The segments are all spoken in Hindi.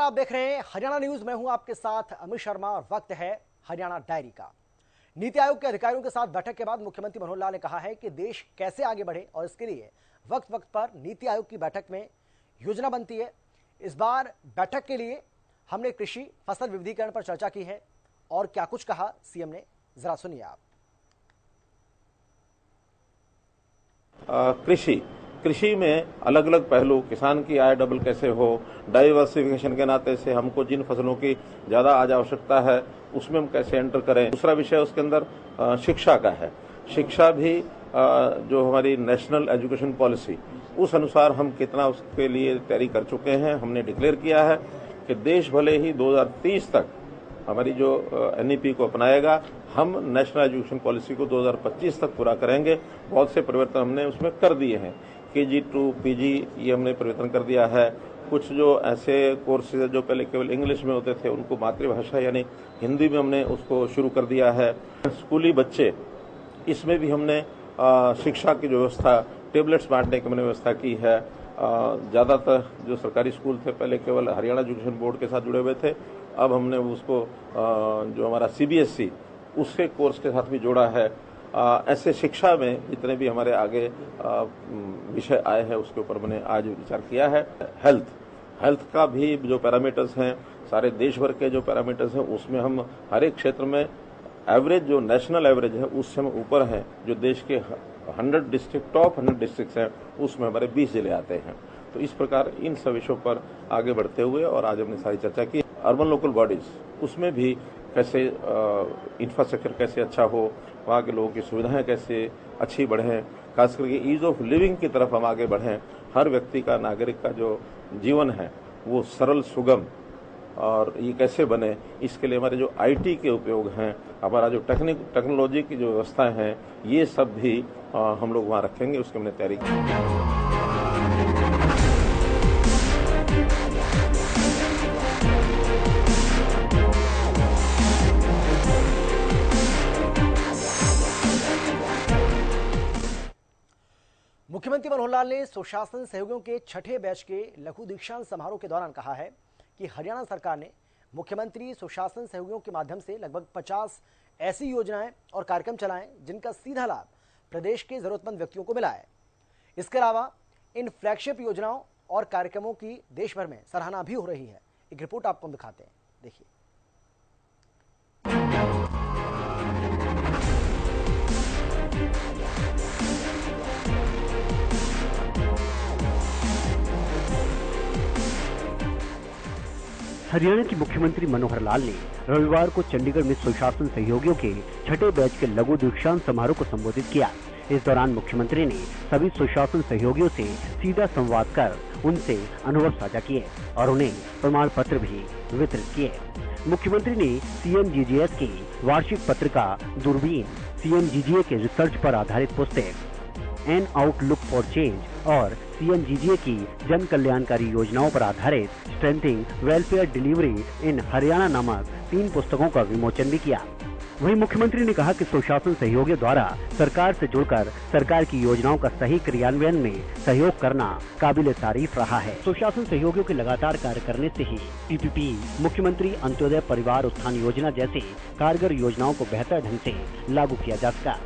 आप देख रहे हैं हरियाणा न्यूज। मैं हूं आपके साथ अमित शर्मा और वक्त है हरियाणा डायरी का। नीति आयोग के अधिकारियों के साथ बैठक के बाद मुख्यमंत्री मनोहर लाल ने कहा है कि देश कैसे आगे बढ़े और इसके लिए वक्त वक्त पर नीति आयोग की बैठक में योजना बनती है। इस बार बैठक के लिए हमने कृषि फसल विविधीकरण पर चर्चा की है और क्या कुछ कहा सीएम ने, जरा सुनिए आप। कृषि में अलग अलग पहलू, किसान की आय डबल कैसे हो, डाइवर्सिफिकेशन के नाते से हमको जिन फसलों की ज्यादा आज आवश्यकता है उसमें हम कैसे एंटर करें। दूसरा विषय उसके अंदर शिक्षा का है। शिक्षा भी जो हमारी नेशनल एजुकेशन पॉलिसी, उस अनुसार हम कितना उसके लिए तैयारी कर चुके हैं। हमने डिक्लेयर किया है कि देश भले ही 2030 तक हमारी जो एनईपी को अपनाएगा, हम नेशनल एजुकेशन पॉलिसी को 2025 तक पूरा करेंगे। बहुत से परिवर्तन हमने उसमें कर दिए हैं। KG to PG ये हमने परिवर्तन कर दिया है। कुछ जो ऐसे कोर्सेज जो पहले केवल इंग्लिश में होते थे उनको मातृभाषा यानी हिंदी में हमने उसको शुरू कर दिया है। स्कूली बच्चे, इसमें भी हमने शिक्षा की व्यवस्था, टेबलेट्स बांटने की हमने व्यवस्था की है। ज़्यादातर जो सरकारी स्कूल थे पहले केवल हरियाणा एजुकेशन बोर्ड के साथ जुड़े हुए थे, अब हमने उसको जो हमारा CBSE उसके कोर्स के साथ भी जोड़ा है। ऐसे शिक्षा में जितने भी हमारे आगे विषय आए हैं उसके ऊपर मैंने आज विचार किया है। हेल्थ का भी जो पैरामीटर्स हैं, सारे देश भर के जो पैरामीटर्स हैं उसमें हम हर एक क्षेत्र में एवरेज, जो नेशनल एवरेज है उससे हम ऊपर हैं। जो देश के 100 डिस्ट्रिक्ट, टॉप 100 डिस्ट्रिक्ट हैं उसमें हमारे 20 जिले आते हैं। तो इस प्रकार इन सब विषयों पर आगे बढ़ते हुए और आज हमने सारी चर्चा की। अर्बन लोकल बॉडीज, उसमें भी कैसे इंफ्रास्ट्रक्चर कैसे अच्छा हो, वहाँ के लोगों की सुविधाएं कैसे अच्छी बढ़ें, खास करके ईज ऑफ लिविंग की तरफ हम आगे बढ़ें। हर व्यक्ति का, नागरिक का जो जीवन है वो सरल, सुगम और ये कैसे बने, इसके लिए हमारे जो IT के उपयोग हैं, हमारा जो टेक्नोलॉजी की जो व्यवस्थाएं हैं, ये सब भी हम लोग वहाँ रखेंगे। उसकी हमने तैयारी की। मुख्यमंत्री मनोहर लाल ने सुशासन सहयोगियों के छठे बैच के लघु दीक्षांत समारोह के दौरान कहा है कि हरियाणा सरकार ने मुख्यमंत्री सुशासन सहयोगियों के माध्यम से लगभग 50 ऐसी योजनाएं और कार्यक्रम चलाएं जिनका सीधा लाभ प्रदेश के जरूरतमंद व्यक्तियों को मिला है। इसके अलावा इन फ्लैगशिप योजनाओं और कार्यक्रमों की देश भर में सराहना भी हो रही है। एक रिपोर्ट आपको हम दिखाते हैं, देखिए। हरियाणा के मुख्यमंत्री मनोहर लाल ने रविवार को चंडीगढ़ में सुशासन सहयोगियों के छठे बैच के लघु दीक्षांत समारोह को संबोधित किया। इस दौरान मुख्यमंत्री ने सभी सुशासन सहयोगियों से सीधा संवाद कर उनसे अनुभव साझा किए और उन्हें प्रमाण पत्र भी वितरित किए। मुख्यमंत्री ने CMGGS की वार्षिक पत्रिका दूरबीन, CMGGA के रिसर्च पर आधारित पुस्तक एन आउटलुक फॉर चेंज और CMGGA की जन कल्याणकारी योजनाओं पर आधारित स्ट्रेंथिंग वेलफेयर डिलीवरी इन हरियाणा नामक 3 पुस्तकों का विमोचन भी किया। वहीं मुख्यमंत्री ने कहा कि सुशासन सहयोगियों द्वारा सरकार से जुड़कर सरकार की योजनाओं का सही क्रियान्वयन में सहयोग करना काबिले तारीफ रहा है। सुशासन सहयोगियों के लगातार कार्य करने से ही PPP, मुख्यमंत्री अंत्योदय परिवार उत्थान योजना जैसे कारगर योजनाओं को बेहतर ढंग से लागू किया जा सका।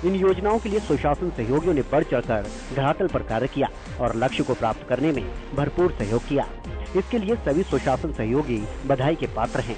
इन योजनाओं के लिए सुशासन सहयोगियों ने बढ़ चढ़कर धरातल पर कार्य किया और लक्ष्य को प्राप्त करने में भरपूर सहयोग किया। इसके लिए सभी सुशासन सहयोगी बधाई के पात्र हैं।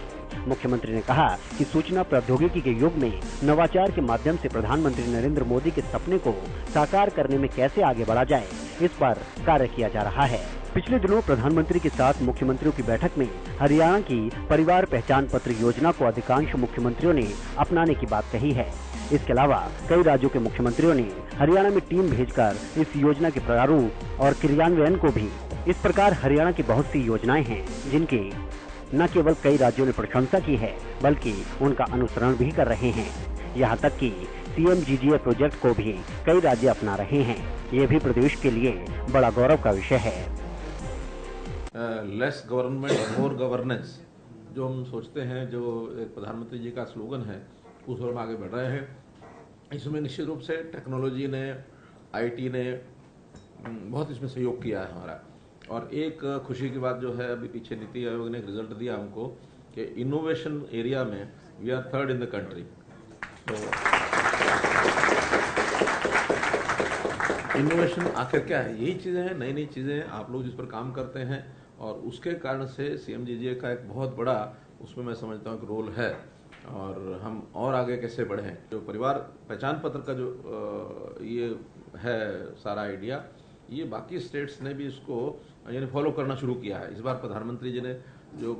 मुख्यमंत्री ने कहा कि सूचना प्रौद्योगिकी के युग में नवाचार के माध्यम से प्रधानमंत्री नरेंद्र मोदी के सपने को साकार करने में कैसे आगे बढ़ा जाए, इस पर कार्य किया जा रहा है। पिछले दिनों प्रधानमंत्री के साथ मुख्यमंत्रियों की बैठक में हरियाणा की परिवार पहचान पत्र योजना को अधिकांश मुख्यमंत्रियों ने अपनाने की बात कही है। इसके अलावा कई राज्यों के मुख्यमंत्रियों ने हरियाणा में टीम भेजकर इस योजना के प्रारूप और क्रियान्वयन को भी। इस प्रकार हरियाणा की बहुत सी योजनाएं हैं जिनकी न केवल कई राज्यों ने प्रशंसा की है बल्कि उनका अनुसरण भी कर रहे हैं। यहाँ तक कि CMGGA प्रोजेक्ट को भी कई राज्य अपना रहे हैं। ये भी प्रदेश के लिए बड़ा गौरव का विषय है। लेस गवर्नमेंट मोर गवर्नेंस जो हम सोचते हैं, जो एक प्रधानमंत्री जी का स्लोगन है, उस ओर हम आगे बढ़ रहे हैं। इसमें निश्चित रूप से टेक्नोलॉजी ने, IT ने बहुत इसमें सहयोग किया है हमारा। और एक खुशी की बात जो है, अभी पीछे नीति आयोग ने एक रिजल्ट दिया हमको कि इनोवेशन एरिया में we are 3rd in the country. तो इनोवेशन आखिर क्या है? यही चीज़ें हैं, नई नई चीज़ें हैं, आप लोग जिस पर काम करते हैं, और उसके कारण से सीएमजीजे का एक बहुत बड़ा उसमें मैं समझता हूँ एक रोल है। और हम और आगे कैसे बढ़ें, जो परिवार पहचान पत्र का जो ये है सारा आइडिया, ये बाकी स्टेट्स ने भी इसको यानी फॉलो करना शुरू किया है। इस बार प्रधानमंत्री जी ने जो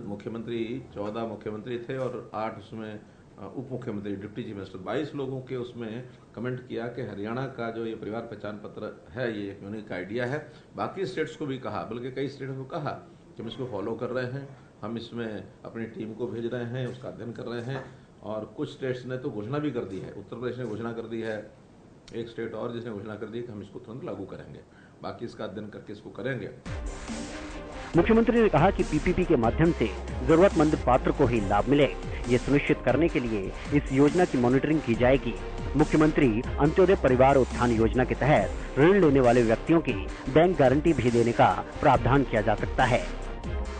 मुख्यमंत्री 14 मुख्यमंत्री थे और 8 उसमें उप मुख्यमंत्री डिप्टी चीफ मिनिस्टर 22 लोगों के उसमें कमेंट किया कि हरियाणा का जो ये परिवार पहचान पत्र है ये एक यूनिक आइडिया है। बाकी स्टेट्स को भी कहा, बल्कि कई स्टेट्स को कहा कि हम इसको फॉलो कर रहे हैं, हम इसमें अपनी टीम को भेज रहे हैं, उसका अध्ययन कर रहे हैं। और कुछ स्टेट्स ने तो घोषणा भी कर दी है, उत्तर प्रदेश ने घोषणा कर दी है, एक स्टेट और जिसने घोषणा कर दी कि हम इसको तुरंत लागू करेंगे, बाकी इसका अध्ययन करके इसको करेंगे। मुख्यमंत्री ने कहा कि पीपीपी के माध्यम से जरूरतमंद पात्र को ही लाभ मिले, ये सुनिश्चित करने के लिए इस योजना की मॉनिटरिंग की जाएगी। मुख्यमंत्री अंत्योदय परिवार उत्थान योजना के तहत ऋण लेने वाले व्यक्तियों की बैंक गारंटी भी देने का प्रावधान किया जा सकता है।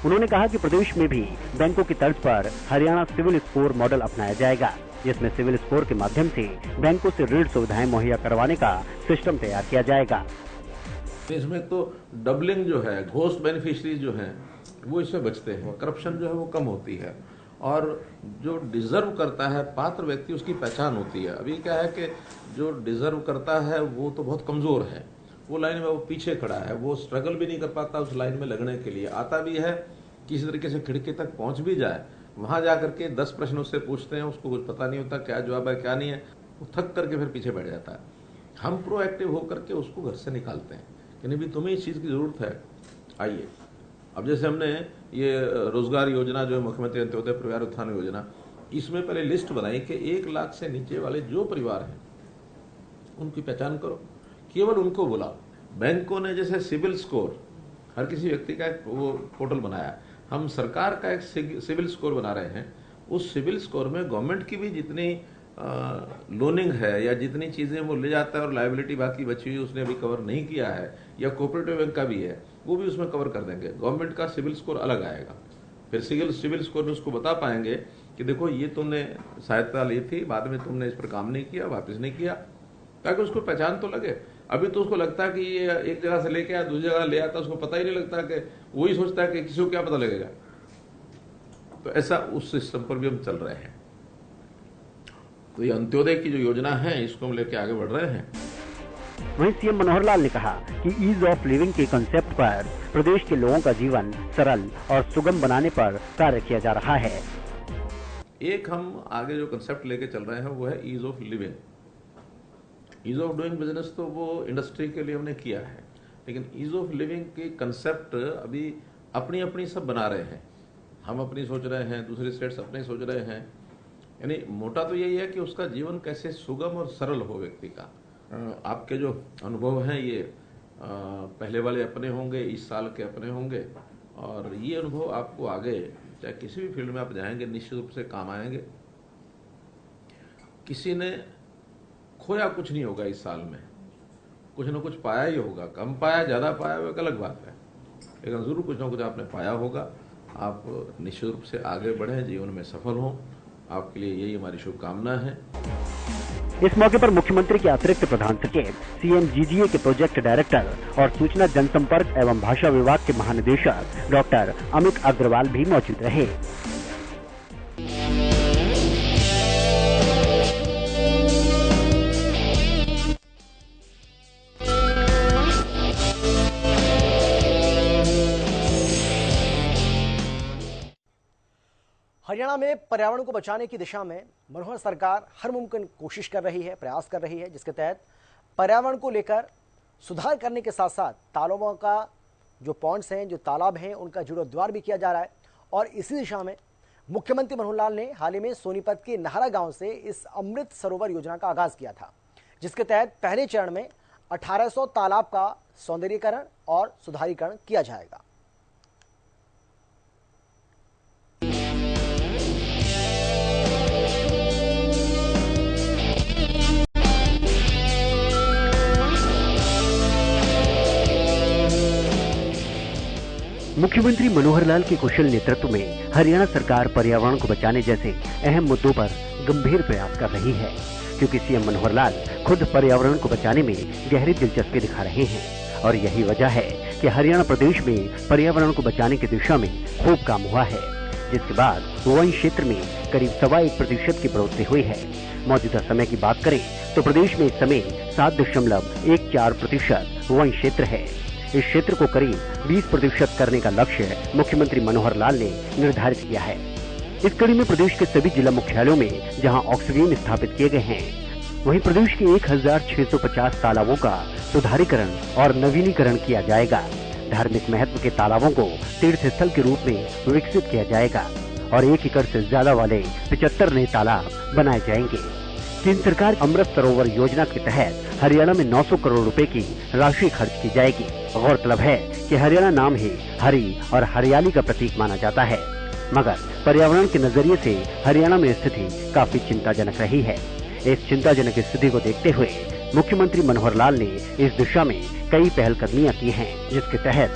उन्होंने कहा कि प्रदेश में भी बैंकों की तर्ज पर हरियाणा सिविल स्कोर मॉडल अपनाया जाएगा, जिसमें सिविल स्कोर के माध्यम से बैंकों से ऋण सुविधाएं मुहैया करवाने का सिस्टम तैयार किया जाएगा। इसमें तो डबलिंग जो है, घोस्ट बेनिफिशरीज जो हैं वो इसमें बचते हैं, करप्शन जो है वो कम होती है, और जो डिजर्व करता है पात्र व्यक्ति उसकी पहचान होती है। अभी क्या है कि जो डिजर्व करता है वो तो बहुत कमज़ोर है, वो लाइन में वो पीछे खड़ा है, वो स्ट्रगल भी नहीं कर पाता उस लाइन में लगने के लिए, आता भी है किसी तरीके से खिड़की तक पहुंच भी जाए, वहां जा करके 10 प्रश्न उससे पूछते हैं, उसको कुछ पता नहीं होता क्या जवाब है क्या नहीं है, वो थक करके फिर पीछे बैठ जाता है। हम प्रोएक्टिव होकर के उसको घर से निकालते हैं कि नहीं भी तुम्हें इस चीज़ की ज़रूरत है, आइए। अब जैसे हमने ये रोजगार योजना जो है मुख्यमंत्री अंत्योदय परिवार उत्थान योजना, इसमें पहले लिस्ट बनाई कि 1 लाख से नीचे वाले जो परिवार हैं उनकी पहचान करो, केवल उनको बुलाओ। बैंकों ने जैसे सिविल स्कोर हर किसी व्यक्ति का एक वो पोर्टल बनाया, हम सरकार का एक सिविल स्कोर बना रहे हैं। उस सिविल स्कोर में गवर्नमेंट की भी जितनी लोनिंग है या जितनी चीज़ें वो ले जाता है और लायबिलिटी बाकी बची हुई उसने अभी कवर नहीं किया है, या कोऑपरेटिव बैंक का भी है, वो भी उसमें कवर कर देंगे। गवर्नमेंट का सिविल स्कोर अलग आएगा, फिर सिविल स्कोर में उसको बता पाएंगे कि देखो ये तुमने सहायता ली थी, बाद में तुमने इस पर काम नहीं किया, वापस नहीं किया, ताकि उसको पहचान तो लगे। अभी तो उसको लगता है कि ये एक जगह से लेके आया दूसरी जगह ले आता, उसको पता ही नहीं लगता, कि वही सोचता है कि किसी को क्या पता लगेगा। तो ऐसा उस सिस्टम पर भी हम चल रहे हैं। तो ये अंत्योदय की जो योजना है इसको हम लेके आगे बढ़ रहे हैं। वहीं सीएम मनोहर लाल ने कहा कि ईज ऑफ लिविंग के कंसेप्ट पर प्रदेश के लोगों का जीवन सरल और सुगम बनाने पर कार्य किया जा रहा है। एक हम आगे जो कंसेप्ट लेके चल रहे हैं वो है ease of living. Ease of doing business तो वो इंडस्ट्री के लिए हमने किया है, लेकिन ईज ऑफ लिविंग के कंसेप्ट अभी अपनी अपनी सब बना रहे हैं। हम अपनी सोच रहे हैं, दूसरे स्टेट्स अपने सोच रहे हैं। यानी मोटा तो यही है कि उसका जीवन कैसे सुगम और सरल हो व्यक्ति का। आपके जो अनुभव हैं ये पहले वाले अपने होंगे, इस साल के अपने होंगे, और ये अनुभव आपको आगे चाहे किसी भी फील्ड में आप जाएंगे निश्चित रूप से काम आएंगे। किसी ने खोया कुछ नहीं होगा इस साल में, कुछ ना कुछ पाया ही होगा, कम पाया ज़्यादा पाया वो एक अलग बात है, लेकिन ज़रूर कुछ ना कुछ आपने पाया होगा। आप निश्चित रूप से आगे बढ़ें, जीवन में सफल हों, आपके लिए यही हमारी शुभकामना है। इस मौके पर मुख्यमंत्री के अतिरिक्त प्रधान सचिव, सीएमजीजीए के प्रोजेक्ट डायरेक्टर और सूचना जनसंपर्क एवं भाषा विभाग के महानिदेशक डॉक्टर अमित अग्रवाल भी मौजूद रहे। हरियाणा में पर्यावरण को बचाने की दिशा में मनोहर सरकार हर मुमकिन कोशिश कर रही है, प्रयास कर रही है, जिसके तहत पर्यावरण को लेकर सुधार करने के साथ साथ तालाबों का जो पॉइंट्स हैं, जो तालाब हैं, उनका जीर्णोद्धार भी किया जा रहा है। और इसी दिशा में मुख्यमंत्री मनोहर लाल ने हाल ही में सोनीपत के नाहरा गांव से इस अमृत सरोवर योजना का आगाज किया था, जिसके तहत पहले चरण में 1800 तालाब का सौंदर्यीकरण और सुधारीकरण किया जाएगा। मुख्यमंत्री मनोहर लाल के कुशल नेतृत्व में हरियाणा सरकार पर्यावरण को बचाने जैसे अहम मुद्दों पर गंभीर प्रयास कर रही है, क्योंकि सीएम मनोहर लाल खुद पर्यावरण को बचाने में गहरी दिलचस्पी दिखा रहे हैं और यही वजह है कि हरियाणा प्रदेश में पर्यावरण को बचाने की दिशा में खूब काम हुआ है, जिसके बाद वन क्षेत्र में करीब 1.25% की बढ़ोतरी हुई है। मौजूदा समय की बात करें तो प्रदेश में इस समय 7.14% वन क्षेत्र है। इस क्षेत्र को करीब 20% करने का लक्ष्य मुख्यमंत्री मनोहर लाल ने निर्धारित किया है। इस कड़ी में प्रदेश के सभी जिला मुख्यालयों में जहां ऑक्सीजन स्थापित किए गए हैं, वहीं प्रदेश के 1650 तालाबों का सुधारीकरण और नवीनीकरण किया जाएगा। धार्मिक महत्व के तालाबों को तीर्थ स्थल के रूप में विकसित किया जाएगा और 1 एकड़ से ज्यादा वाले 75 नए तालाब बनाए जाएंगे। केंद्र सरकार अमृत सरोवर योजना के तहत हरियाणा में 900 करोड़ रुपए की राशि खर्च की जाएगी। गौरतलब है कि हरियाणा नाम ही हरी और हरियाली का प्रतीक माना जाता है, मगर पर्यावरण के नजरिए से हरियाणा में स्थिति काफी चिंताजनक रही है। इस चिंताजनक स्थिति को देखते हुए मुख्यमंत्री मनोहर लाल ने इस दिशा में कई पहलकदमियां की हैं, जिसके तहत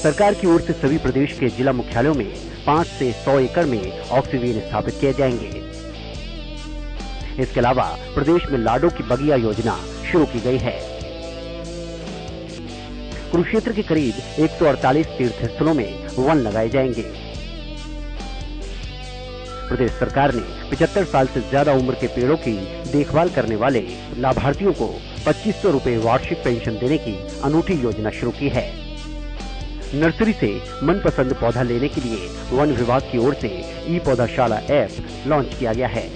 सरकार की ओर से सभी प्रदेश के जिला मुख्यालयों में 5 से 100 एकड़ में ऑक्सीजन स्थापित किए जाएंगे। इसके अलावा प्रदेश में लाडो की बगिया योजना शुरू की गई है। कुरुक्षेत्र के करीब 148 तीर्थ स्थलों में वन लगाए जाएंगे। प्रदेश सरकार ने 75 साल से ज्यादा उम्र के पेड़ों की देखभाल करने वाले लाभार्थियों को 2500 रुपए वार्षिक पेंशन देने की अनूठी योजना शुरू की है। नर्सरी से मनपसंद पौधा लेने के लिए वन विभाग की ओर से ई पौधाशाला ऐप लॉन्च किया गया है।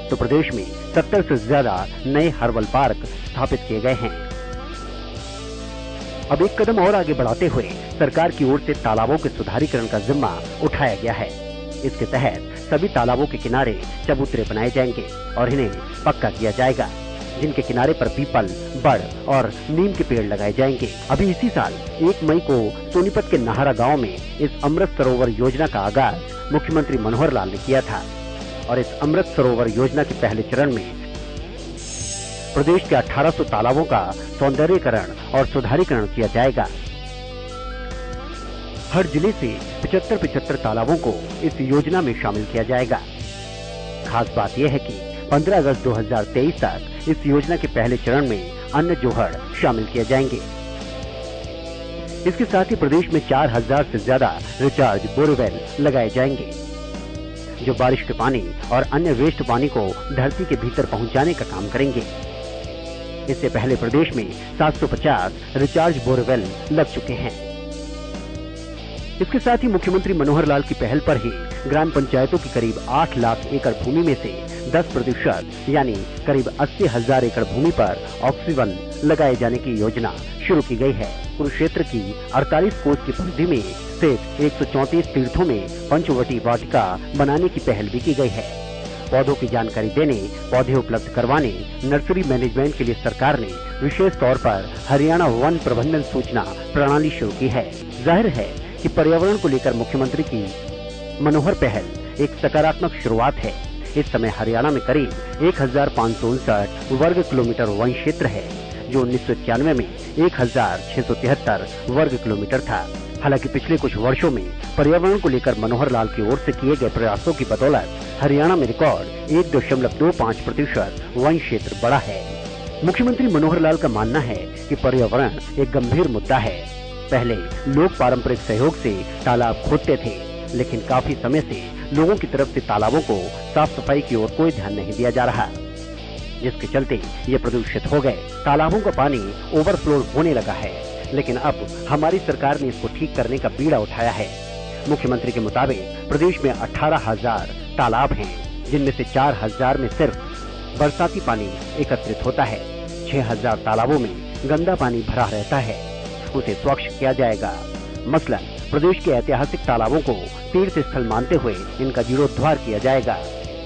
तो प्रदेश में 70 से ज्यादा नए हर्बल पार्क स्थापित किए गए हैं। अब एक कदम और आगे बढ़ाते हुए सरकार की ओर से तालाबों के सुधारीकरण का जिम्मा उठाया गया है। इसके तहत सभी तालाबों के किनारे चबूतरे बनाए जाएंगे और इन्हें पक्का किया जाएगा, जिनके किनारे पर पीपल, बड़ और नीम के पेड़ लगाए जाएंगे। अभी इसी साल 1 मई को सोनीपत के नाहरा गांव में इस अमृत सरोवर योजना का आगाज मुख्यमंत्री मनोहर लाल ने किया था और इस अमृत सरोवर योजना के पहले चरण में प्रदेश के 1800 तालाबों का सौंदर्यीकरण और सुधारीकरण किया जाएगा। हर जिले से 75 तालाबों को इस योजना में शामिल किया जाएगा। खास बात यह है कि 15 अगस्त 2023 तक इस योजना के पहले चरण में अन्य जोहड़ शामिल किए जाएंगे। इसके साथ ही प्रदेश में 4000 से ज्यादा रिचार्ज बोरवेल लगाए जाएंगे, जो बारिश के पानी और अन्य वेस्ट पानी को धरती के भीतर पहुंचाने का काम करेंगे। इससे पहले प्रदेश में 750 रिचार्ज बोरवेल लग चुके हैं। इसके साथ ही मुख्यमंत्री मनोहर लाल की पहल पर ही ग्राम पंचायतों की करीब 8 लाख एकड़ भूमि में से 10% यानी करीब 80,000 एकड़ भूमि पर ऑक्सीजन लगाए जाने की योजना शुरू की गई है। कुरुक्षेत्र की 48 कोस की परिधि में स्थित 134 तीर्थों में पंचवटी वाटिका बनाने की पहल भी की गई है। पौधों की जानकारी देने, पौधे उपलब्ध करवाने, नर्सरी मैनेजमेंट के लिए सरकार ने विशेष तौर पर हरियाणा वन प्रबंधन सूचना प्रणाली शुरू की है। जाहिर है कि पर्यावरण को लेकर मुख्यमंत्री की मनोहर पहल एक सकारात्मक शुरुआत है। इस समय हरियाणा में करीब 1559 वर्ग किलोमीटर वन क्षेत्र है, जो 1991 में 1673 वर्ग किलोमीटर था। हालांकि पिछले कुछ वर्षों में पर्यावरण को लेकर मनोहर लाल की ओर से किए गए प्रयासों की बदौलत हरियाणा में रिकॉर्ड 1.25% वन क्षेत्र बढ़ा है। मुख्यमंत्री मनोहर लाल का मानना है कि पर्यावरण एक गंभीर मुद्दा है। पहले लोग पारंपरिक सहयोग से तालाब खोदते थे, लेकिन काफी समय से लोगों की तरफ से तालाबों को साफ सफाई की ओर कोई ध्यान नहीं दिया जा रहा, जिसके चलते ये प्रदूषित हो गए। तालाबों का पानी ओवरफ्लो होने लगा है, लेकिन अब हमारी सरकार ने इसको ठीक करने का बीड़ा उठाया है। मुख्यमंत्री के मुताबिक प्रदेश में 18,000 तालाब हैं, जिनमें से 4,000 में सिर्फ बरसाती पानी एकत्रित होता है। 6,000 तालाबों में गंदा पानी भरा रहता है, उसे स्वच्छ किया जाएगा। मसलन प्रदेश के ऐतिहासिक तालाबों को तीर्थ स्थल मानते हुए इनका जीर्णोद्धार किया जाएगा।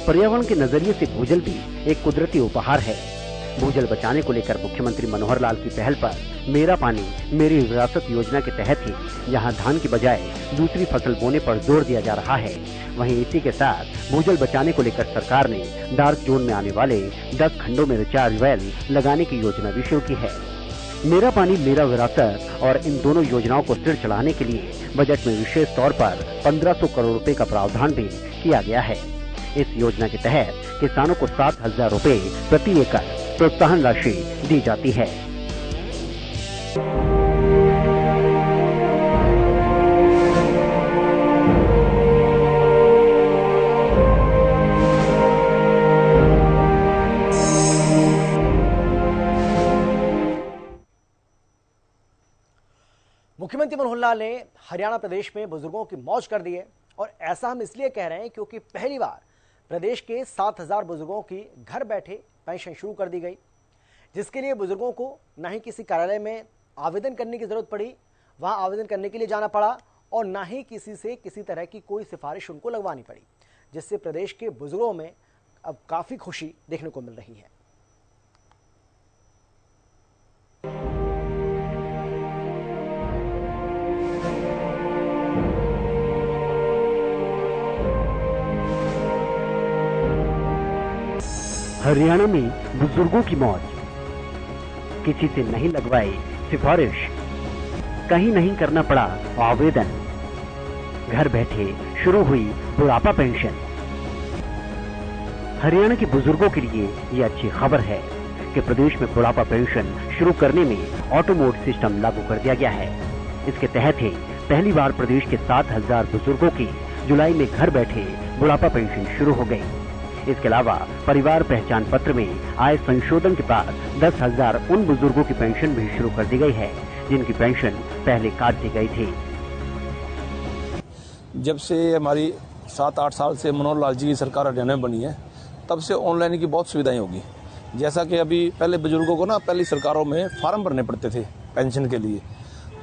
पर्यावरण के नजरिए से भूजल भी एक कुदरती उपहार है। भूजल बचाने को लेकर मुख्यमंत्री मनोहर लाल की पहल पर मेरा पानी मेरी विरासत योजना के तहत ही यहाँ धान की बजाय दूसरी फसल बोने पर जोर दिया जा रहा है। वहीं इसी के साथ भूजल बचाने को लेकर सरकार ने डार्क जोन में आने वाले 10 खंडों में रिचार्ज वेल लगाने की योजना भी शुरू की है। मेरा पानी मेरा विरासत और इन दोनों योजनाओं को सिर चढ़ाने के लिए बजट में विशेष तौर पर 1500 करोड़ रुपए का प्रावधान भी किया गया है। इस योजना के तहत किसानों को 7,000 रुपए प्रति एकड़ प्रोत्साहन राशि दी जाती है। मुख्यमंत्री मनोहर लाल ने हरियाणा प्रदेश में बुजुर्गों की मौज कर दी है और ऐसा हम इसलिए कह रहे हैं क्योंकि पहली बार प्रदेश के 7,000 बुजुर्गों की घर बैठे पेंशन शुरू कर दी गई, जिसके लिए बुजुर्गों को न ही किसी कार्यालय में आवेदन करने की जरूरत पड़ी, वहां आवेदन करने के लिए जाना पड़ा और न ही किसी से किसी तरह की कोई सिफारिश उनको लगवानी पड़ी, जिससे प्रदेश के बुजुर्गों में अब काफी खुशी देखने को मिल रही है। हरियाणा में बुजुर्गों की मौज, किसी से नहीं लगवाई सिफारिश, कहीं नहीं करना पड़ा आवेदन, घर बैठे शुरू हुई बुढ़ापा पेंशन। हरियाणा के बुजुर्गों के लिए ये अच्छी खबर है कि प्रदेश में बुढ़ापा पेंशन शुरू करने में ऑटो मोड सिस्टम लागू कर दिया गया है। इसके तहत ही पहली बार प्रदेश के 7,000 बुजुर्गों की जुलाई में घर बैठे बुढ़ापा पेंशन शुरू हो गई। इसके अलावा परिवार पहचान पत्र में आय संशोधन के बाद 10,000 उन बुजुर्गों की पेंशन भी शुरू कर दी गई है जिनकी पेंशन पहले काट दी गई थी। जब से हमारी 7-8 साल से मनोहर लाल जी की सरकार हरियाणा में बनी है, तब से ऑनलाइन की बहुत सुविधाएं होगी। जैसा कि अभी पहले बुजुर्गों को पहली सरकारों में फार्म भरने पड़ते थे, पेंशन के लिए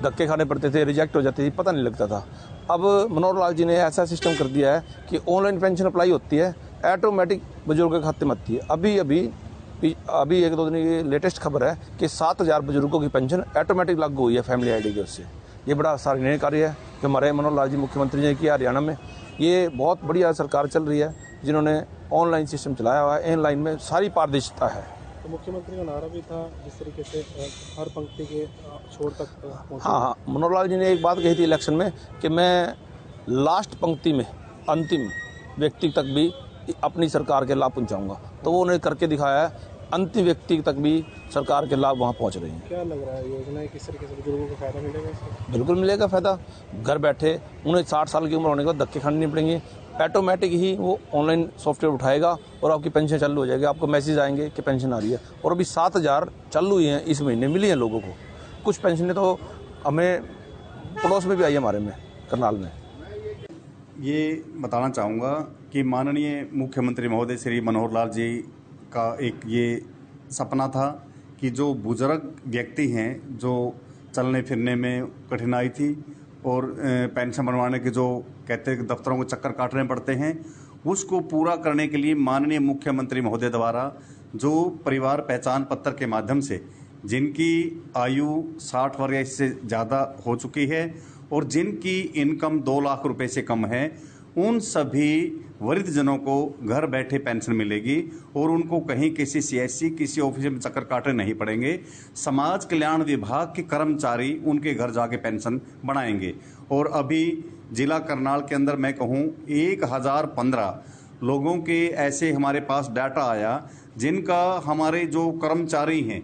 धक्के खाने पड़ते थे, रिजेक्ट हो जाती थी, पता नहीं लगता था। अब मनोहर लाल जी ने ऐसा सिस्टम कर दिया है कि ऑनलाइन पेंशन अप्लाई होती है, ऑटोमेटिक बुजुर्ग के खाते में आती है। अभी 1-2 दिन की लेटेस्ट खबर है कि 7,000 बुजुर्गों की पेंशन ऑटोमेटिक लागू हुई है फैमिली आईडी के उससे। ये बड़ा सराहनीय कार्य है कि हमारे मनोहर लाल जी मुख्यमंत्री ने किया हरियाणा में। ये बहुत बढ़िया सरकार चल रही है जिन्होंने ऑनलाइन सिस्टम चलाया हुआ है। ऑनलाइन में सारी पारदर्शिता है। तो मुख्यमंत्री का नारा भी था जिस तरीके से हर पंक्ति के छोर तक पहुंचे। हाँ, मनोहर लाल जी ने एक बात कही थी इलेक्शन में कि मैं लास्ट पंक्ति में अंतिम व्यक्ति तक भी अपनी सरकार के लाभ पहुंचाऊंगा, तो वो उन्होंने करके दिखाया है। अंतिम व्यक्ति तक भी सरकार के लाभ वहाँ पहुँच रहे हैं। क्या लग रहा है योजना किस तरीके से बुजुर्गों को फायदा मिलेगा इससे? बिल्कुल मिलेगा फायदा। घर बैठे उन्हें 60 साल की उम्र होने के बाद धक्के खाने नहीं पड़ेंगे, ऑटोमेटिक ही वो ऑनलाइन सॉफ्टवेयर उठाएगा और आपकी पेंशन चालू हो जाएगी। आपको मैसेज आएंगे कि पेंशन आ रही है। और अभी 7,000 चालू हुई हैं, इस महीने मिली हैं लोगों को। कुछ पेंशनें तो हमें पड़ोस में भी आई है, हमारे में करनाल में। ये बताना चाहूँगा कि माननीय मुख्यमंत्री महोदय श्री मनोहर लाल जी का एक ये सपना था कि जो बुजुर्ग व्यक्ति हैं, जो चलने फिरने में कठिनाई थी और पेंशन बनवाने के जो कहते हैं कि दफ्तरों को चक्कर काटने पड़ते हैं, उसको पूरा करने के लिए माननीय मुख्यमंत्री महोदय द्वारा जो परिवार पहचान पत्र के माध्यम से जिनकी आयु 60 वर्ष या इससे ज़्यादा हो चुकी है और जिनकी इनकम 2 लाख रुपए से कम है, उन सभी वृद्धजनों को घर बैठे पेंशन मिलेगी और उनको कहीं किसी सीएससी किसी ऑफिस में चक्कर काटने नहीं पड़ेंगे। समाज कल्याण विभाग के कर्मचारी उनके घर जाके पेंशन बनाएंगे। और अभी जिला करनाल के अंदर मैं कहूँ 1015 लोगों के ऐसे हमारे पास डाटा आया जिनका हमारे जो कर्मचारी हैं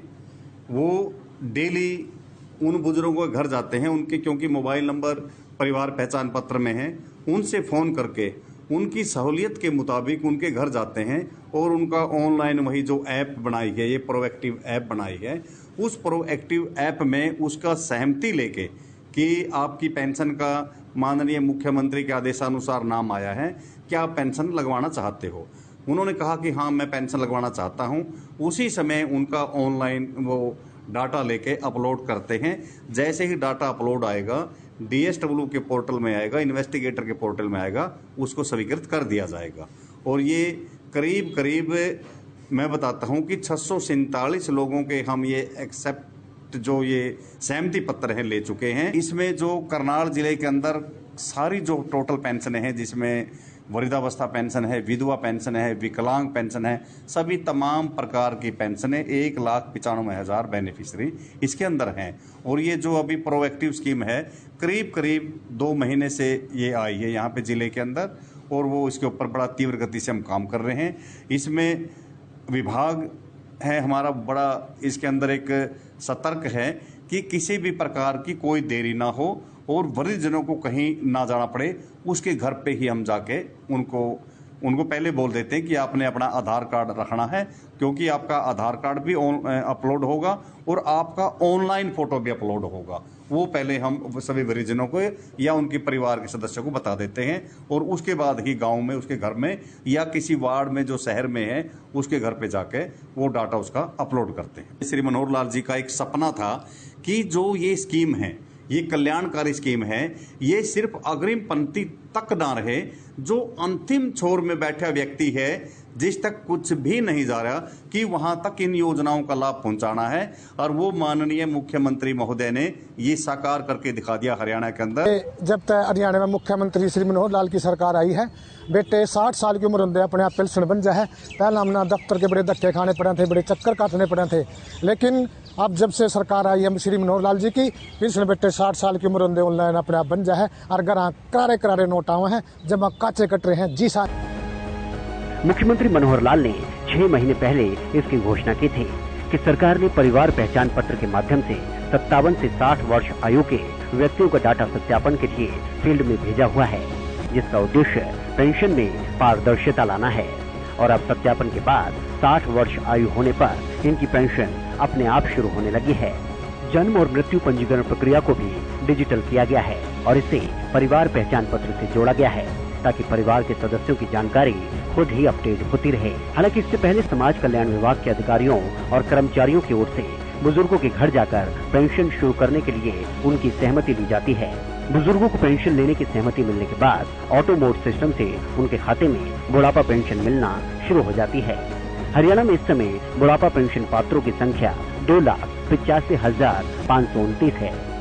वो डेली उन बुजुर्गों के घर जाते हैं, उनके क्योंकि मोबाइल नंबर परिवार पहचान पत्र में है, उनसे फ़ोन करके उनकी सहूलियत के मुताबिक उनके घर जाते हैं और उनका ऑनलाइन वही जो ऐप बनाई है, ये प्रोएक्टिव ऐप बनाई है, उस प्रोएक्टिव ऐप में उसका सहमति लेके कि आपकी पेंशन का माननीय मुख्यमंत्री के आदेशानुसार नाम आया है, क्या आप पेंशन लगवाना चाहते हो। उन्होंने कहा कि हाँ मैं पेंशन लगवाना चाहता हूँ। उसी समय उनका ऑनलाइन वो डाटा लेके अपलोड करते हैं। जैसे ही डाटा अपलोड आएगा DSW के पोर्टल में आएगा, इन्वेस्टिगेटर के पोर्टल में आएगा, उसको स्वीकृत कर दिया जाएगा। और ये करीब मैं बताता हूँ कि 647 लोगों के हम ये एक्सेप्ट जो ये सहमति पत्र हैं ले चुके हैं। इसमें जो करनाल जिले के अंदर सारी जो टोटल पेंशन है जिसमें वृद्धावस्था पेंशन है, विधवा पेंशन है, विकलांग पेंशन है, सभी तमाम प्रकार की पेंशनें 1,95,000 बेनिफिशरी इसके अंदर हैं। और ये जो अभी प्रोएक्टिव स्कीम है करीब करीब 2 महीने से ये आई है यहाँ पे जिले के अंदर, और वो इसके ऊपर बड़ा तीव्र गति से हम काम कर रहे हैं। इसमें विभाग है हमारा बड़ा इसके अंदर एक सतर्क है कि किसी भी प्रकार की कोई देरी ना हो और वृद्धजनों को कहीं ना जाना पड़े, उसके घर पे ही हम जाके उनको पहले बोल देते हैं कि आपने अपना आधार कार्ड रखना है, क्योंकि आपका आधार कार्ड भी अपलोड होगा और आपका ऑनलाइन फोटो भी अपलोड होगा। वो पहले हम सभी वृद्धजनों को या उनके परिवार के सदस्यों को बता देते हैं और उसके बाद ही गांव में उसके घर में या किसी वार्ड में जो शहर में है उसके घर पे जाके वो डाटा उसका अपलोड करते हैं। श्री मनोहर लाल जी का एक सपना था कि जो ये स्कीम है, ये कल्याणकारी स्कीम है, ये सिर्फ अग्रिम पंक्ति तक ना रहे, जो अंतिम छोर में बैठा व्यक्ति है जिस तक कुछ भी नहीं जा रहा, कि वहां तक इन योजनाओं का लाभ पहुंचाना है। और वो माननीय मुख्यमंत्री महोदय ने ये साकार करके दिखा दिया हरियाणा के अंदर। जब तक हरियाणा में मुख्यमंत्री श्री मनोहर लाल की सरकार आई है, बेटे 60 साल की उम्र होंगे अपने आप पेंशन बन जाए। पहले हमने दफ्तर के बड़े धक्के खाने पड़े थे, बड़े चक्कर काटने पड़े थे, लेकिन अब जब से सरकार आई है श्री मनोहर लाल जी की, पेंशन बेटे 60 साल की उम्र होंगे ऑनलाइन अपने आप बन जाए। और घर करारे करारे नोट आए हैं, जब काचे कट रहे हैं। जी सर। मुख्यमंत्री मनोहर लाल ने 6 महीने पहले इसकी घोषणा की थी कि सरकार ने परिवार पहचान पत्र के माध्यम से 57 से 60 वर्ष आयु के व्यक्तियों का डाटा सत्यापन के लिए फील्ड में भेजा हुआ है, जिसका उद्देश्य पेंशन में पारदर्शिता लाना है। और अब सत्यापन के बाद 60 वर्ष आयु होने पर इनकी पेंशन अपने आप शुरू होने लगी है। जन्म और मृत्यु पंजीकरण प्रक्रिया को भी डिजिटल किया गया है और इसे परिवार पहचान पत्र से जोड़ा गया है, ताकि परिवार के सदस्यों की जानकारी खुद ही अपडेट होती रहे। हालांकि इससे पहले समाज कल्याण विभाग के अधिकारियों और कर्मचारियों की ओर से बुजुर्गों के घर जाकर पेंशन शुरू करने के लिए उनकी सहमति ली जाती है। बुजुर्गों को पेंशन लेने की सहमति मिलने के बाद ऑटो मोड सिस्टम से उनके खाते में बुढ़ापा पेंशन मिलना शुरू हो जाती है। हरियाणा में इस समय बुढ़ापा पेंशन पात्रों की संख्या 2,85,529 है।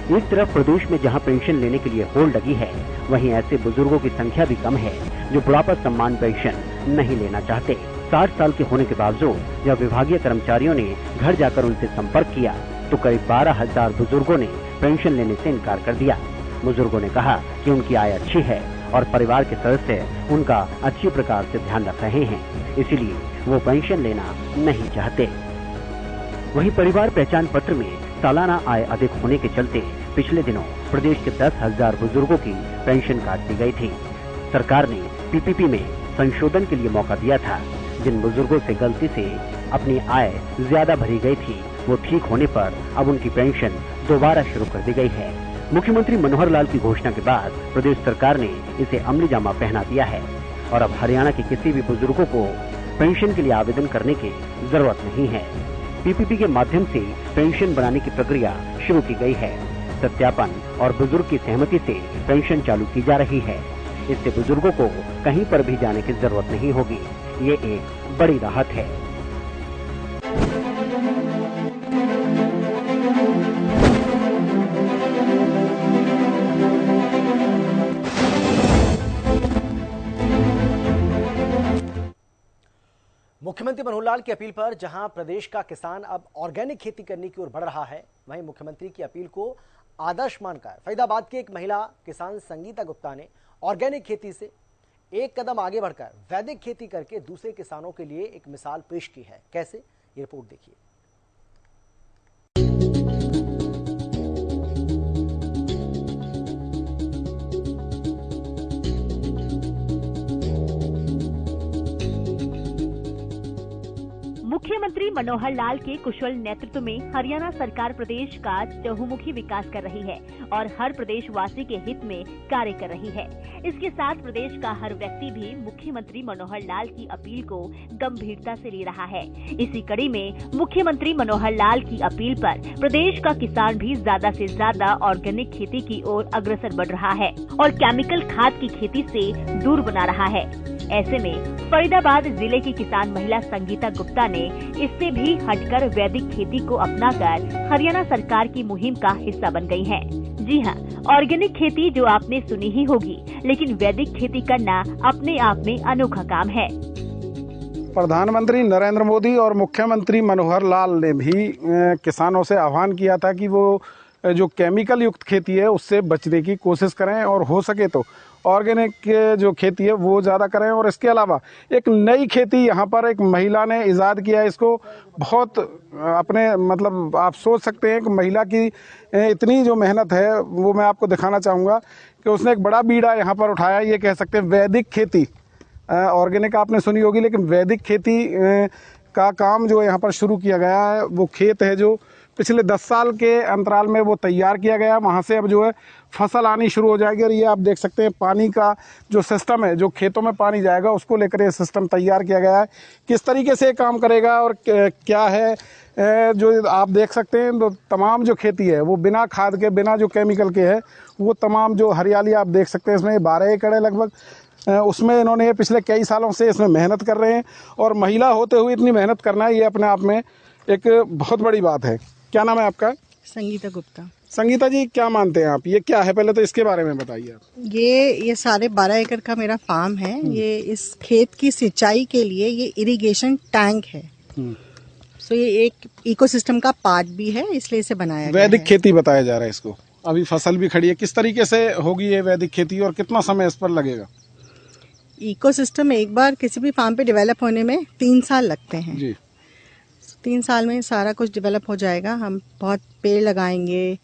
एक तरफ प्रदेश में जहां पेंशन लेने के लिए होड़ लगी है, वहीं ऐसे बुजुर्गों की संख्या भी कम है जो बुढ़ापा सम्मान पेंशन नहीं लेना चाहते। 60 साल के होने के बावजूद जब विभागीय कर्मचारियों ने घर जाकर उनसे संपर्क किया तो करीब 12,000 बुजुर्गों ने पेंशन लेने से इनकार कर दिया। बुजुर्गों ने कहा कि उनकी आय अच्छी है और परिवार के सदस्य उनका अच्छी प्रकार से ध्यान रख रहे हैं, इसीलिए वो पेंशन लेना नहीं चाहते। वहीं परिवार पहचान पत्र में सालाना आय अधिक होने के चलते पिछले दिनों प्रदेश के 10,000 बुजुर्गों की पेंशन काट दी गई थी। सरकार ने पीपीपी में संशोधन के लिए मौका दिया था। जिन बुजुर्गों से गलती से अपनी आय ज्यादा भरी गई थी, वो ठीक होने पर अब उनकी पेंशन दोबारा शुरू कर दी गई है। मुख्यमंत्री मनोहर लाल की घोषणा के बाद प्रदेश सरकार ने इसे अमली जामा पहना दिया है और अब हरियाणा के किसी भी बुजुर्गों को पेंशन के लिए आवेदन करने की जरूरत नहीं है। पीपीपी के माध्यम से पेंशन बनाने की प्रक्रिया शुरू की गई है। सत्यापन और बुजुर्ग की सहमति से पेंशन चालू की जा रही है। इससे बुजुर्गों को कहीं पर भी जाने की जरूरत नहीं होगी। ये एक बड़ी राहत है। मुख्यमंत्री मनोहर लाल की अपील पर जहां प्रदेश का किसान अब ऑर्गेनिक खेती करने की ओर बढ़ रहा है, वहीं मुख्यमंत्री की अपील को आदर्श मानकर फरीदाबाद की एक महिला किसान संगीता गुप्ता ने ऑर्गेनिक खेती से एक कदम आगे बढ़कर वैदिक खेती करके दूसरे किसानों के लिए एक मिसाल पेश की है। कैसे, ये रिपोर्ट देखिए। मुख्यमंत्री मनोहर लाल के कुशल नेतृत्व में हरियाणा सरकार प्रदेश का चहुमुखी विकास कर रही है और हर प्रदेशवासी के हित में कार्य कर रही है। इसके साथ प्रदेश का हर व्यक्ति भी मुख्यमंत्री मनोहर लाल की अपील को गंभीरता से ले रहा है। इसी कड़ी में मुख्यमंत्री मनोहर लाल की अपील पर प्रदेश का किसान भी ज्यादा से ज्यादा ऑर्गेनिक खेती की ओर अग्रसर बढ़ रहा है और केमिकल खाद की खेती से दूर बना रहा है। ऐसे में फरीदाबाद जिले की किसान महिला संगीता गुप्ता ने इससे भी हटकर वैदिक खेती को अपनाकर हरियाणा सरकार की मुहिम का हिस्सा बन गई हैं। जी हाँ, ऑर्गेनिक खेती जो आपने सुनी ही होगी, लेकिन वैदिक खेती करना अपने आप में अनोखा काम है। प्रधानमंत्री नरेंद्र मोदी और मुख्यमंत्री मनोहर लाल ने भी किसानों से आह्वान किया था कि वो जो केमिकल युक्त खेती है उससे बचने की कोशिश करें और हो सके तो ऑर्गेनिक जो खेती है वो ज़्यादा करें। और इसके अलावा एक नई खेती यहाँ पर एक महिला ने इजाद किया है, इसको बहुत अपने मतलब आप सोच सकते हैं कि महिला की इतनी जो मेहनत है वो मैं आपको दिखाना चाहूँगा कि उसने एक बड़ा बीड़ा यहाँ पर उठाया। ये कह सकते हैं वैदिक खेती, ऑर्गेनिक आपने सुनी होगी, लेकिन वैदिक खेती का काम जो यहाँ पर शुरू किया गया है वो खेत है जो पिछले 10 साल के अंतराल में वो तैयार किया गया। वहाँ से अब जो है फसल आनी शुरू हो जाएगी। और ये आप देख सकते हैं पानी का जो सिस्टम है, जो खेतों में पानी जाएगा उसको लेकर ये सिस्टम तैयार किया गया है। किस तरीके से काम करेगा और क्या है जो आप देख सकते हैं, तो तमाम जो खेती है वो बिना खाद के, बिना जो केमिकल के है, वो तमाम जो हरियाली आप देख सकते हैं इसमें 12 एकड़ है लगभग, उसमें इन्होंने पिछले कई सालों से इसमें मेहनत कर रहे हैं। और महिला होते हुए इतनी मेहनत करना ये अपने आप में एक बहुत बड़ी बात है। क्या नाम है आपका? संगीता गुप्ता। संगीता जी, क्या मानते हैं आप, ये क्या है, पहले तो इसके बारे में बताइए आप। ये सारे 12 एकड़ का मेरा फार्म है। ये इस खेत की सिंचाई के लिए ये इरिगेशन टैंक है। सो ये एक इकोसिस्टम का पार्ट भी है, इसलिए इसे बनाया गया है। वैदिक खेती बताया जा रहा है इसको। अभी फसल भी खड़ी है, किस तरीके से होगी ये वैदिक खेती और कितना समय इस पर लगेगा? इकोसिस्टम एक बार किसी भी फार्म पे डेवलप होने में 3 साल लगते हैं जी। 3 साल में सारा कुछ डेवलप हो जाएगा। हम बहुत पेड़ लगाएंगे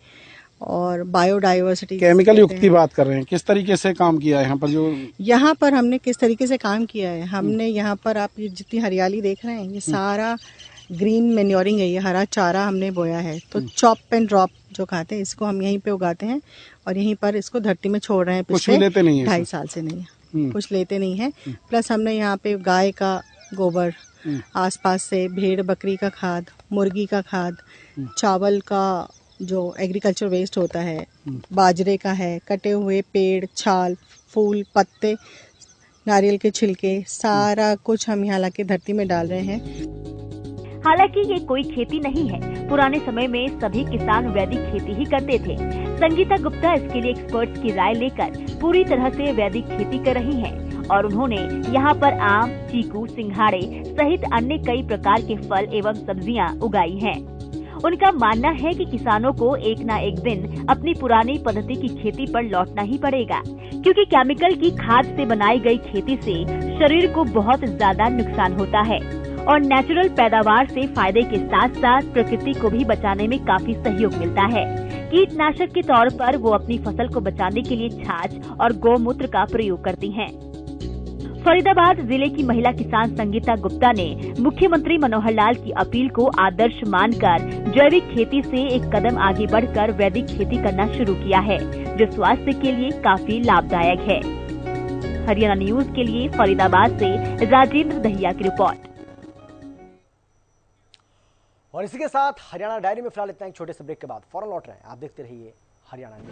और बायोडाइवर्सिटी। केमिकल युक्त की बात कर रहे हैं, किस तरीके से काम किया है यहाँ पर? जो यहाँ पर हमने किस तरीके से काम किया है, हमने यहाँ पर आप ये जितनी हरियाली देख रहे हैं ये सारा ग्रीन मैन्योरिंग है, ये हरा चारा हमने बोया है। तो चॉप एंड ड्रॉप जो खाते हैं इसको हम यहीं पे उगाते हैं और यहीं पर इसको धरती में छोड़ रहे हैं पिछले 2.5 साल से। नहीं कुछ लेते नहीं है। प्लस हमने यहाँ पे गाय का गोबर, आसपास से भेड़ बकरी का खाद, मुर्गी का खाद, चावल का जो एग्रीकल्चर वेस्ट होता है, बाजरे का है, कटे हुए पेड़, छाल, फूल, पत्ते, नारियल के छिलके, सारा कुछ हम यहाँ लाके धरती में डाल रहे हैं। हालांकि ये कोई खेती नहीं है, पुराने समय में सभी किसान वैदिक खेती ही करते थे। संगीता गुप्ता इसके लिए एक्सपर्ट्स की राय लेकर पूरी तरह से वैदिक खेती कर रही हैं और उन्होंने यहाँ पर आम, चीकू, सिंघाड़े सहित अन्य कई प्रकार के फल एवं सब्जियाँ उगाई हैं। उनका मानना है कि किसानों को एक न एक दिन अपनी पुरानी पद्धति की खेती पर लौटना ही पड़ेगा, क्योंकि केमिकल की खाद से बनाई गई खेती से शरीर को बहुत ज्यादा नुकसान होता है और नेचुरल पैदावार से फायदे के साथ साथ प्रकृति को भी बचाने में काफी सहयोग मिलता है। कीटनाशक के तौर पर वो अपनी फसल को बचाने के लिए छाछ और गौमूत्र का प्रयोग करती हैं। फरीदाबाद जिले की महिला किसान संगीता गुप्ता ने मुख्यमंत्री मनोहर लाल की अपील को आदर्श मानकर जैविक खेती से एक कदम आगे बढ़कर वैदिक खेती करना शुरू किया है, जो स्वास्थ्य के लिए काफी लाभदायक है। हरियाणा न्यूज के लिए फरीदाबाद से राजेंद्र दहिया की रिपोर्ट। और इसी के साथ हरियाणा डायरी में फिलहाल इतना, एक छोटे से ब्रेक के बाद फौरन लौट रहे हैं। आप देखते रहिए हरियाणा न्यूज।